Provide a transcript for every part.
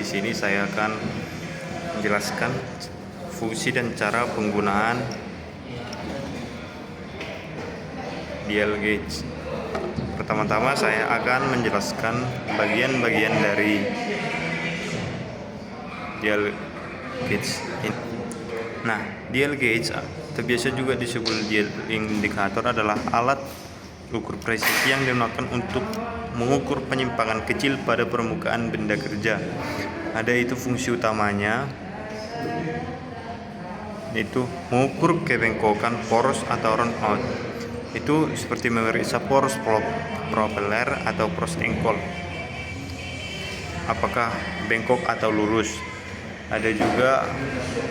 sini saya akan menjelaskan fungsi dan cara penggunaan dial gauge. Pertama-tama saya akan menjelaskan bagian-bagian dari dial gauge ini. Nah, dial gauge atau biasa juga disebut dial indikator adalah alat ukur presisi yang digunakan untuk mengukur penyimpangan kecil pada permukaan benda kerja. Ada itu fungsi utamanya, itu mengukur kebengkokan poros atau round out. Itu seperti memeriksa poros propeller atau poros engkol, apakah bengkok atau lurus. Ada juga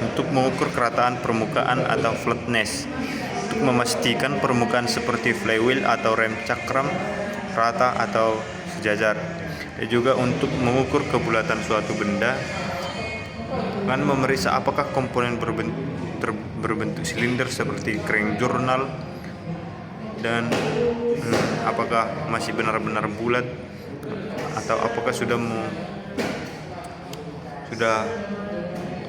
untuk mengukur kerataan permukaan atau flatness, untuk memastikan permukaan seperti flywheel atau rem cakram rata atau sejajar. Dan juga untuk mengukur kebulatan suatu benda dengan memeriksa apakah komponen berbentuk silinder seperti crank journal dan apakah masih benar-benar bulat atau apakah sudah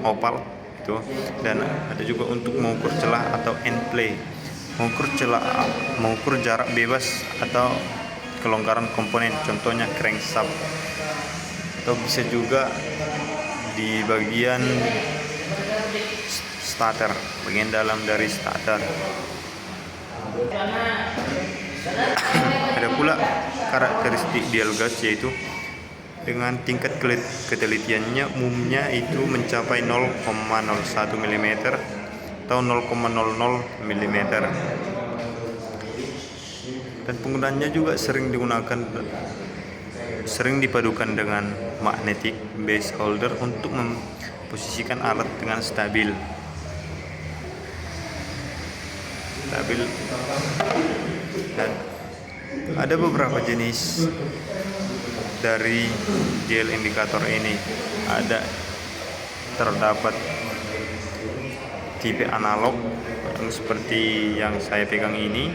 oval itu. Dan ada juga untuk mengukur celah atau end play, mengukur jarak bebas atau kelonggaran komponen, contohnya crankshaft. Atau bisa juga di bagian starter, bagian dalam dari starter. Ada pula karakteristik dial gauge, yaitu dengan tingkat ketelitiannya umumnya itu mencapai 0,01 mm atau 0,00 mm. Dan penggunaannya juga sering dipadukan dengan magnetic base holder untuk memposisikan alat dengan stabil. Dan ada beberapa jenis dari dial indikator ini. Terdapat tipe analog seperti yang saya pegang ini,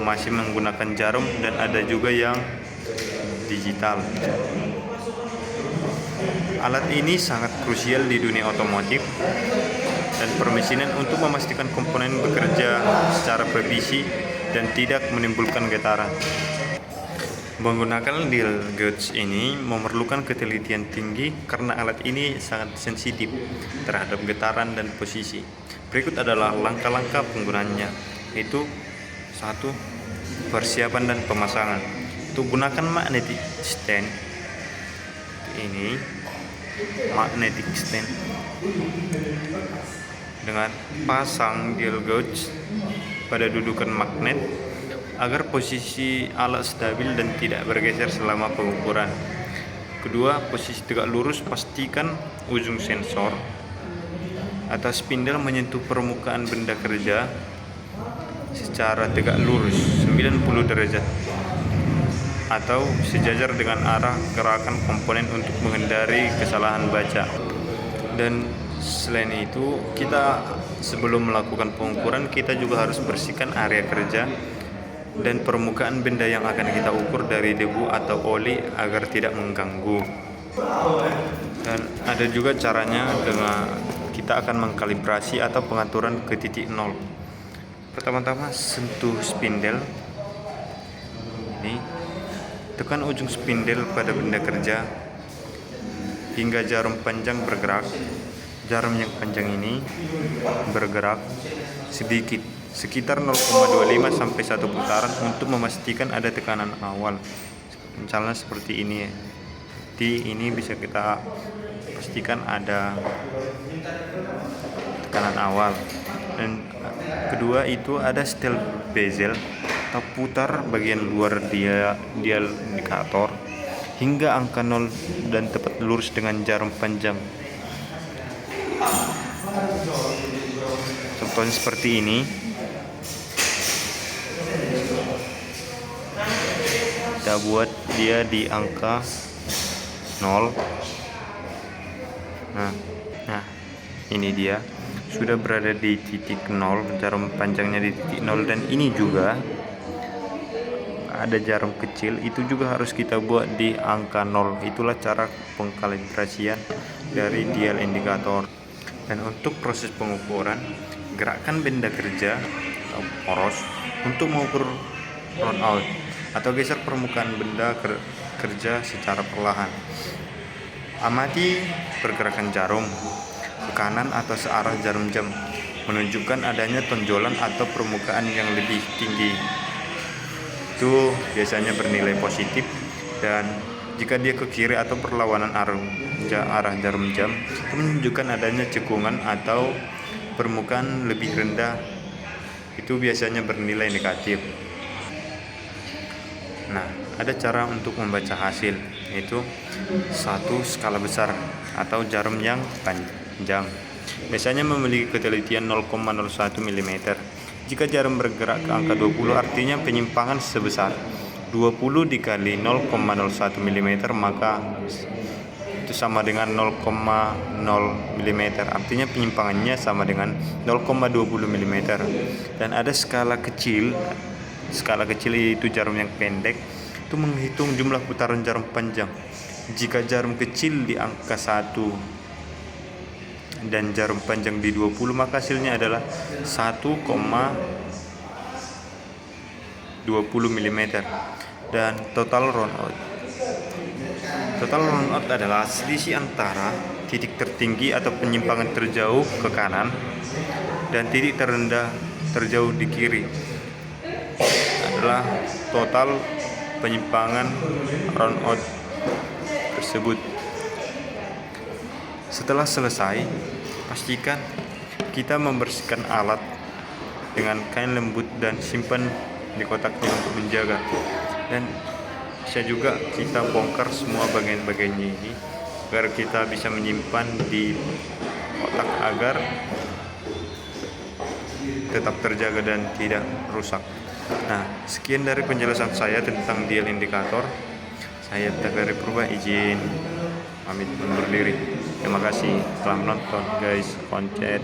masih menggunakan jarum, dan ada juga yang digital. Alat ini sangat krusial di dunia otomotif dan permesinan untuk memastikan komponen bekerja secara presisi dan tidak menimbulkan getaran. Menggunakan dial gauge ini memerlukan ketelitian tinggi karena alat ini sangat sensitif terhadap getaran dan posisi. Berikut adalah langkah-langkah penggunaannya, yaitu 1. Persiapan dan pemasangan. Untuk gunakan magnetic stand, ini magnetic stand dengan pasang dial gauge pada dudukan magnet agar posisi alat stabil dan tidak bergeser selama pengukuran. Kedua, posisi tegak lurus, pastikan ujung sensor atau spindle menyentuh permukaan benda kerja secara tegak lurus 90 derajat atau sejajar dengan arah gerakan komponen untuk menghindari kesalahan baca. Dan selain itu, kita sebelum melakukan pengukuran, kita juga harus bersihkan area kerja dan permukaan benda yang akan kita ukur dari debu atau oli agar tidak mengganggu. Dan ada juga caranya dengan kita akan mengkalibrasi atau pengaturan ke titik nol. Pertama-tama sentuh spindle ini, tekan ujung spindle pada benda kerja hingga jarum panjang bergerak. Jarum yang panjang ini bergerak sedikit, sekitar 0,25 sampai 1 putaran untuk memastikan ada tekanan awal. Misalnya seperti ini ya. Di ini bisa kita pastikan ada tekanan awal. Dan kedua itu ada steel bezel atau putar bagian luar dial indikator hingga angka 0 dan tepat lurus dengan jarum panjang. Contohnya seperti ini. Kita buat dia di angka 0. Nah, ini dia sudah berada di titik 0, jarum panjangnya di titik 0. Dan ini juga ada jarum kecil itu juga harus kita buat di angka 0. Itulah cara pengkalibrasian dari dial indikator. Dan untuk proses pengukuran, gerakkan benda kerja atau poros untuk mengukur round out atau geser permukaan benda kerja secara perlahan. Amati pergerakan jarum ke kanan atau searah jarum jam, menunjukkan adanya tonjolan atau permukaan yang lebih tinggi. Itu biasanya bernilai positif, dan jika dia ke kiri atau perlawanan arah jarum jam, itu menunjukkan adanya cekungan atau permukaan lebih rendah. Itu biasanya bernilai negatif. Nah, ada cara untuk membaca hasil, yaitu satu skala besar atau jarum yang panjang. Biasanya memiliki ketelitian 0,01 mm. Jika jarum bergerak ke angka 20, artinya penyimpangan sebesar 20 dikali 0,01 mm, maka itu sama dengan 0,0 mm. Artinya penyimpangannya sama dengan 0,20 mm. Dan ada skala kecil. Skala kecil itu jarum yang pendek, itu menghitung jumlah putaran jarum panjang. Jika jarum kecil di angka 1 dan jarum panjang di 20, maka hasilnya adalah 1,20 mm. Dan total round out. Total round out adalah selisih antara titik tertinggi atau penyimpangan terjauh ke kanan dan titik terendah terjauh di kiri. Adalah total penyimpangan round out tersebut. Setelah selesai, pastikan kita membersihkan alat dengan kain lembut dan simpan di kotaknya untuk menjaga. Dan bisa juga kita bongkar semua bagian-bagiannya ini agar kita bisa menyimpan di kotak agar tetap terjaga dan tidak rusak. Nah, sekian dari penjelasan saya tentang dial indikator. Saya Tagari Purba izin pamit undur diri. Terima kasih telah menonton guys. Koncet.